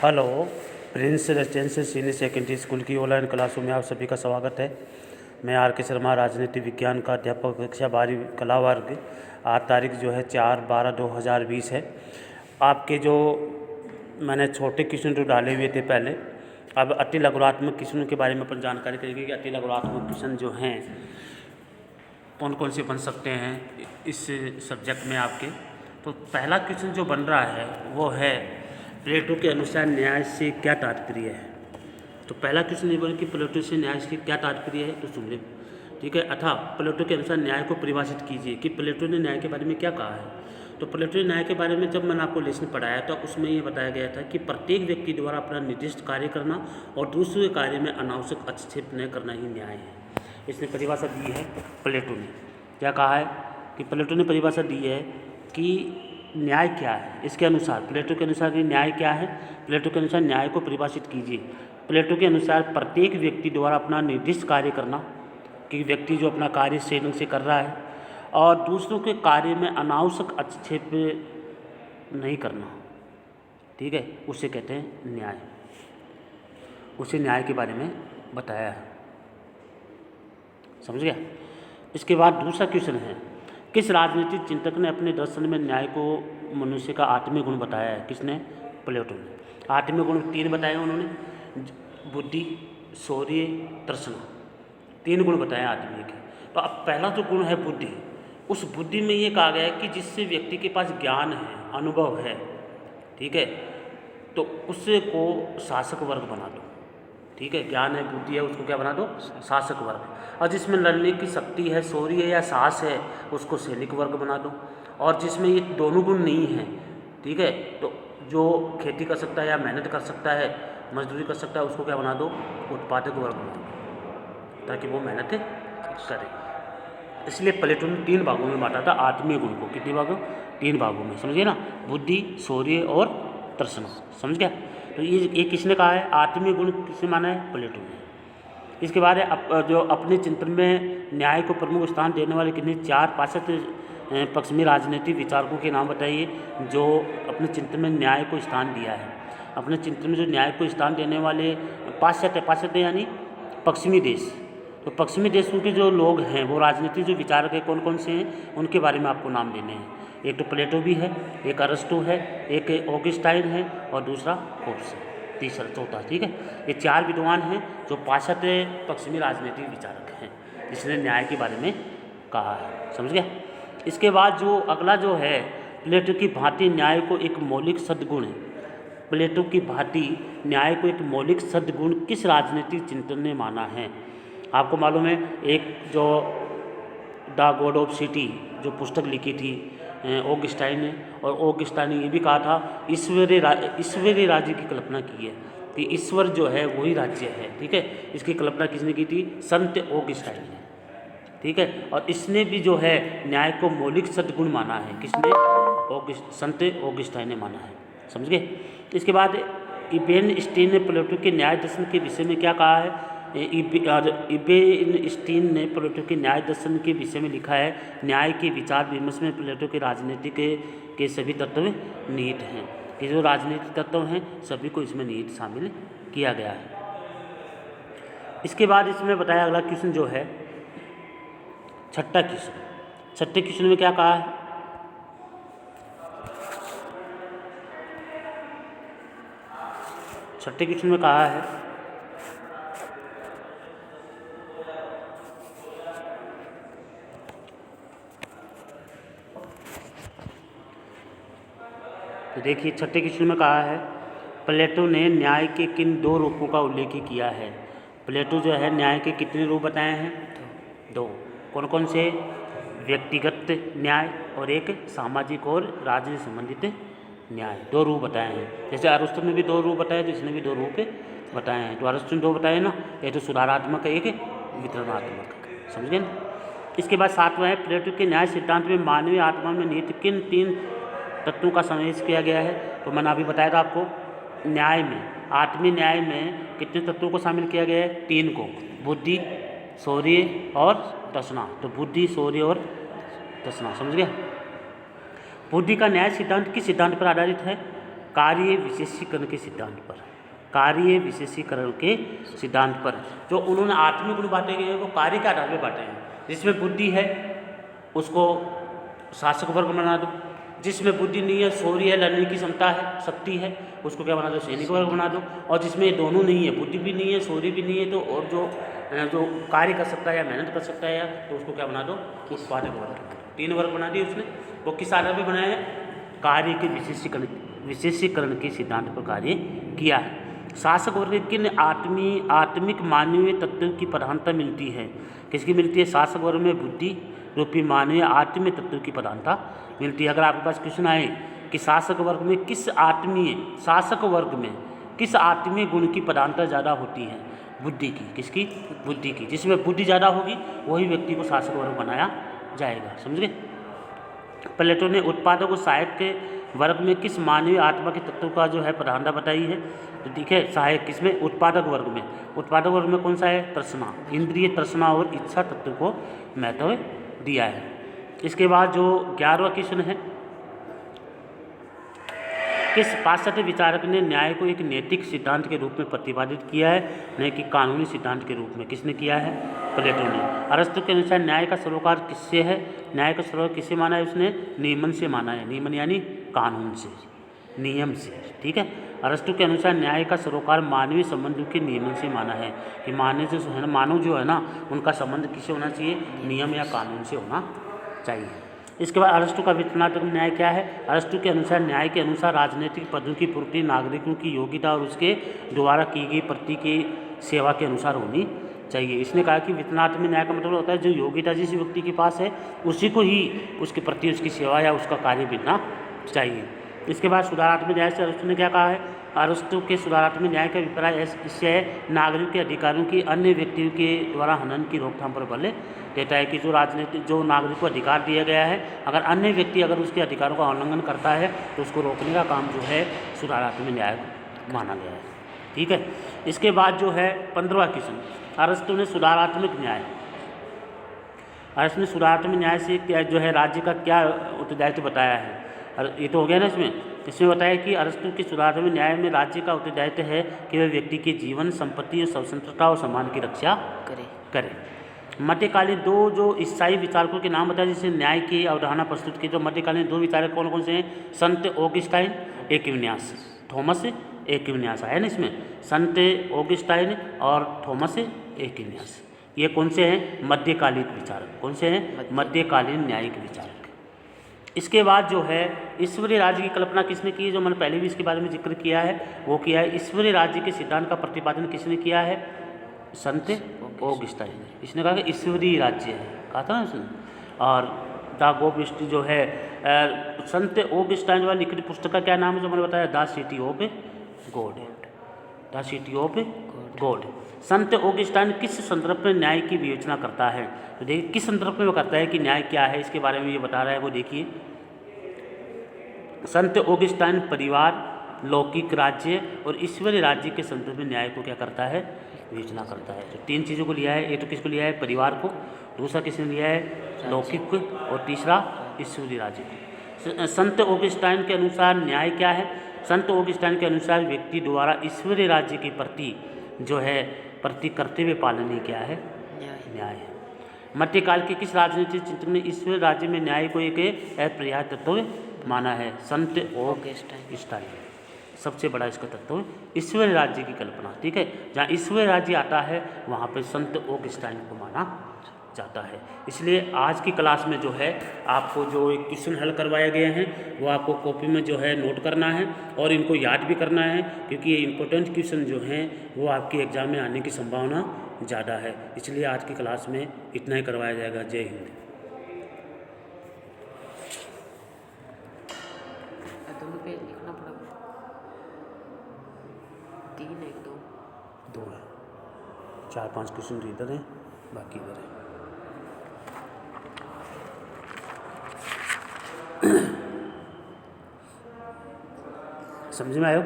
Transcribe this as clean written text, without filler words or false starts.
Hello. Prince residential senior secondary school की online क्लासों में आप सभी का स्वागत है। मैं आर के शर्मा, राजनीति विज्ञान का अध्यापक, कक्षा 12वीं कला वर्ग। आज तारीख जो है 4/12/2020 है। आपके जो मैंने छोटे क्वेश्चन जो डाले हुए थे पहले, अब अति लघुरात्मक क्वेश्चनों के बारे में अपन जानकारी करेंगे कि अति लघुरात्मक क्वेश्चन जो हैं कौन कौन से बन सकते हैं इस सब्जेक्ट में आपके। तो पहला क्वेश्चन जो बन रहा है वो है, प्लेटो के अनुसार न्याय से क्या तात्पर्य है। तो पहला क्वेश्चन ये बोले कि प्लेटो से न्याय से क्या तात्पर्य है, तो सुन ले, ठीक है। अथा प्लेटो के अनुसार न्याय को परिभाषित कीजिए कि प्लेटो ने न्याय के बारे में क्या कहा है। तो प्लेटो ने न्याय के बारे में जब मैंने आपको लेसन पढ़ाया तो उसमें ये बताया गया था कि प्रत्येक व्यक्ति द्वारा अपना निर्दिष्ट कार्य करना और दूसरे कार्य में अनावश्यक हस्तक्षेप न करना ही न्याय है। इसने परिभाषा दी है प्लेटो ने। क्या कहा है कि प्लेटो ने परिभाषा दी है कि न्याय क्या है। इसके अनुसार, प्लेटो के अनुसार कि न्याय क्या है, प्लेटो के अनुसार न्याय को परिभाषित कीजिए। प्लेटो के अनुसार प्रत्येक व्यक्ति द्वारा अपना निर्दिष्ट कार्य करना, कि व्यक्ति जो अपना कार्य सही ढंग से कर रहा है और दूसरों के कार्य में अनावश्यक हस्तक्षेप नहीं करना, ठीक है, उसे कहते हैं न्याय। उसे न्याय के बारे में बताया है, समझ गया। इसके बाद दूसरा क्वेश्चन है, किस राजनीतिक चिंतक ने अपने दर्शन में न्याय को मनुष्य का आत्मीय गुण बताया है। किसने? प्लेटो ने। आत्मीय गुण 3 बताए उन्होंने, बुद्धि, शौर्य, तृष्णा। 3 गुण बताए आत्मीय के। तो अब पहला जो गुण है बुद्धि, उस बुद्धि में ये कहा गया है कि जिससे व्यक्ति के पास ज्ञान है, अनुभव है, ठीक है, तो उससे को शासक वर्ग बना दो, ठीक है। ज्ञान है, बुद्धि है, उसको क्या बना दो? शासक वर्ग। और जिसमें लड़ने की शक्ति है, शौर्य या साहस है, उसको सैनिक वर्ग बना दो। और जिसमें ये दोनों गुण नहीं हैं, ठीक है, तो जो खेती कर सकता है या मेहनत कर सकता है, मजदूरी कर सकता है, उसको क्या बना दो? उत्पादक वर्ग बना दो, ताकि वो मेहनत करे। इसलिए प्लेटो ने 3 भागों में बांटा था आत्मीय गुण को। कितने भागों? 3 भागों में, समझिए ना, बुद्धि, शौर्य और तृष्णा, समझ गया। तो ये किसने कहा है? आत्मीय गुण किसने माना है? प्लेटो ने। इसके बाद जो अपने चिंतन में न्याय को प्रमुख स्थान देने वाले कितने 4 पाश्चात्य पश्चिमी राजनीतिक विचारकों के नाम बताइए जो अपने चिंतन में न्याय को स्थान दिया है। अपने चिंतन में जो न्याय को स्थान देने वाले पाश्चात्य यानी पश्चिमी देश, तो पश्चिमी देशों के जो लोग हैं, वो राजनीतिक जो विचारक हैं कौन कौन से हैं, उनके बारे में आपको नाम लेने हैं। एक तो प्लेटो भी है, एक अरस्टो है, एक ऑगस्टाइन है और दूसरा होब्स है, तीसरा चौथा, ठीक है। ये 4 विद्वान हैं जो पाश्चात्य पश्चिमी राजनीतिक विचारक हैं, जिसने न्याय के बारे में कहा है, समझ गया। इसके बाद जो अगला जो है, प्लेटो की भांति न्याय को एक मौलिक सद्गुण है। प्लेटो की भांति न्याय को एक मौलिक सद्गुण किस राजनीतिक चिंतन ने माना है। आपको मालूम है, एक जो द गॉड ऑफ सिटी जो पुस्तक लिखी थी ऑगस्टाइन ने, और ऑगस्टाइन ने ये भी कहा था ईश्वरीय राज्य की कल्पना की है कि ईश्वर जो है वही राज्य है, ठीक है। इसकी कल्पना किसने की थी? संत ऑगस्टाइन ने, ठीक है। और इसने भी जो है न्याय को मौलिक सद्गुण माना है। किसने? संत ऑगस्टाइन ने माना है, समझ गए। इसके बाद इबेन स्टीन ने प्लेटो के न्याय दर्शन के विषय में क्या कहा है। इबेन स्टीन ने प्लेटो के न्याय दर्शन के विषय में लिखा है, न्याय के विचार विमर्श में प्लेटो के राजनीति के सभी तत्व निहित हैं। कि जो राजनीतिक तत्व हैं सभी को इसमें निहित शामिल किया गया है। इसके बाद इसमें बताया अगला क्वेश्चन जो है छठा क्वेश्चन। छठे क्वेश्चन में क्या कहा है? छठे क्वेश्चन में कहा है, तो देखिए छठे क्वेश्चन में कहा है, प्लेटो ने न्याय के किन 2 रूपों का उल्लेख किया है। प्लेटो जो है न्याय के कितने रूप बताए हैं? 2। कौन कौन से? व्यक्तिगत न्याय और एक सामाजिक और राज्य से संबंधित न्याय। 2 रूप बताए हैं। जैसे अरस्तु ने भी 2 रूप बताए, तो इसने भी 2 रूप बताए हैं। तो अरस्तु ने 2 बताए ना, एक तो सुधारात्मक है, एक वितरणात्मक, समझ गए ना। इसके बाद 7वां है, प्लेटो के न्याय सिद्धांत में मानवीय आत्मा में निहित किन 3 तत्वों का समावेश किया गया है। तो मैंने अभी बताया था आपको, न्याय में, आत्मीय न्याय में कितने तत्वों को शामिल किया गया है? 3 को, बुद्धि, शौर्य और तृष्णा। तो बुद्धि, शौर्य और तृष्णा, समझ गया। बुद्धि का न्याय सिद्धांत किस सिद्धांत पर आधारित है? कार्य विशेषीकरण के सिद्धांत पर, कार्य विशेषीकरण के सिद्धांत पर। जो उन्होंने आत्मिक गुण बांटे गए हैं वो कार्य के आधार पर बांटे हैं। जिसमें बुद्धि है उसको शासक वर्ग बना दो, जिसमें बुद्धि नहीं है, शौर्य है, लड़ने की क्षमता है, शक्ति है, उसको क्या बना दो, सैनिक वर्ग बना दो। और जिसमें ये दोनों नहीं है, बुद्धि भी नहीं है, शौर्य भी नहीं है, तो और जो कार्य कर सकता है या मेहनत कर सकता है, या तो उसको क्या बना दो, उत्पादक वर्ग। 3 वर्ग बना दिए उसने। वो किस आधार पर बनाया है, कार्य के विशेषीकरण के सिद्धांत पर कार्य किया है। शासक वर्ग किन आत्मिक मानवीय तत्वों की प्रधानता मिलती है, किसकी मिलती है, शासक वर्ग में बुद्धि रूपी मानवीय आत्मीय तत्वों की प्रधानता मिलती है। अगर आपके पास क्वेश्चन आए कि शासक वर्ग में किस आत्मीय गुण की प्रधानता ज़्यादा होती है, बुद्धि की, किसकी, बुद्धि की। जिसमें बुद्धि ज़्यादा होगी वही व्यक्ति को शासक वर्ग बनाया जाएगा, समझ गए। प्लेटो ने उत्पादक और सहायक के वर्ग में किस मानवीय आत्मा के तत्वों का जो है प्रधानता बताई है, तो ठीक है, सहायक किसमें, उत्पादक वर्ग में। उत्पादक वर्ग में कौन सा है, तृष्णा, इंद्रिय तृष्णा और इच्छा तत्व को महत्व दिया है। इसके बाद जो 11वां क्वेश्चन है, किस पाश्चात्य विचारक ने न्याय को एक नैतिक सिद्धांत के रूप में प्रतिपादित किया है, न कि कानूनी सिद्धांत के रूप में, किसने किया है, प्लेटो ने। अरस्तु के अनुसार न्याय का सरोकार किससे है, न्याय का सरोकार किससे माना है उसने, नियमन से माना है। नियमन यानी कानून से, नियम से, ठीक है। अरस्तु के अनुसार न्याय का सरोकार मानवीय संबंधों के नियमन से माना है, कि मानव जो है ना, उनका संबंध किससे होना चाहिए, नियम या कानून से होना चाहिए। इसके बाद अरस्तु का वितरणात्मक न्याय क्या है। अरस्तु के अनुसार न्याय के अनुसार राजनीतिक पदों की पूर्ति नागरिकों की योग्यता और उसके द्वारा की गई प्रति की सेवा के अनुसार होनी चाहिए। इसने कहा कि वितरणात्मक न्याय का मतलब होता है जो योग्यता जिस व्यक्ति के पास है उसी को ही उसके प्रति उसकी सेवा या उसका कार्य मिलना चाहिए। इसके बाद सुधारात्मक न्याय से अरस्तु ने क्या कहा है, अरस्तु के सुधारात्मक न्याय का अभिप्राय इससे है नागरिक के अधिकारों की अन्य व्यक्तियों के द्वारा हनन की रोकथाम पर बल देता है, कि जो नागरिक को अधिकार दिया गया है, अगर अन्य व्यक्ति अगर उसके अधिकारों का उल्लंघन करता है तो उसको रोकने का काम जो है सुधारात्मक न्याय माना गया है, ठीक है। इसके बाद जो है 15वां क्वेश्चन, अरस्तु ने सुधारात्मक न्याय से क्या जो है राज्य का क्या उत्तरदायित्व बताया है। ये तो हो गया ना। इसमें बताया कि अरस्तु के सुधारात्मक न्याय में राज्य का उत्तरदायित्व है कि वह व्यक्ति के जीवन, संपत्ति और स्वतंत्रता और सम्मान की रक्षा करे। मध्यकालीन 2 जो ईसाई विचारकों के नाम बताए जिससे न्याय की अवधारणा प्रस्तुत की, तो मध्यकालीन 2 विचारक कौन कौन से हैं, संत ऑगस्टाइन एक्विनास, थॉमस एक्विनास है ना इसमें, संत ऑगस्टाइन और थॉमस एक्विनास, ये कौन से हैं, मध्यकालीन विचारक। कौन से हैं, मध्यकालीन न्यायिक विचारक। इसके बाद जो है ईश्वरीय राज्य की कल्पना किसने की है, जो मैंने पहले भी इसके बारे में जिक्र किया है, वो किया है ईश्वरीय राज्य के सिद्धांत का प्रतिपादन किसने किया है, संत ऑगस्टाइन ने। इसने कहा कि ईश्वरीय राज्य है, कहा था ना उसने। और द गॉड जो है संत ऑगस्टाइन वाली लिखित पुस्तक का क्या नाम है, जो मैंने बताया, the city of God, the city of God. Sant Augustine किस संदर्भ में न्याय की विवेचना करता है, तो देखिए किस संदर्भ में वो करता है कि न्याय क्या है, इसके बारे में ये बता रहा है, वो देखिए। संत ऑगस्टाइन परिवार, लौकिक राज्य और ईश्वरीय राज्य के संदर्भ में न्याय को क्या करता है, विवेचना करता है। तो 3 चीज़ों को लिया है, एक तो किसको लिया है, परिवार को, दूसरा किसने लिया है, लौकिक को, और तीसरा ईश्वरीय राज्य को। संत ऑगस्टाइन के अनुसार न्याय क्या है। संत ऑगस्टाइन के अनुसार व्यक्ति द्वारा ईश्वरीय राज्य के प्रति जो है प्रति कर्तव्य पालन ही क्या है, न्याय है। मध्यकाल के किस राजनीतिक चिंतक ने ईश्वरीय राज्य में न्याय को एक अपरिहार्य तत्व माना है, संत ऑगस्टाइन। सबसे बड़ा इसका तत्व ईश्वरीय राज्य की कल्पना, ठीक है। जहाँ ईश्वरीय राज्य आता है वहाँ पे संत ऑगस्टाइन को माना जाता है। इसलिए आज की क्लास में जो है आपको जो एक क्वेश्चन हल करवाए गए हैं वो आपको कॉपी में जो है नोट करना है और इनको याद भी करना है, क्योंकि ये इम्पोर्टेंट क्वेश्चन जो हैं वो आपके एग्ज़ाम में आने की संभावना ज़्यादा है। इसलिए आज की क्लास में इतना ही करवाया जाएगा। जय हिंद। दोनों पेज लिखना पड़ेगा, 3 1 2 है, 4-5 क्वेश्चन तो इधर हैं, बाकी इधर है। समझ में आयो?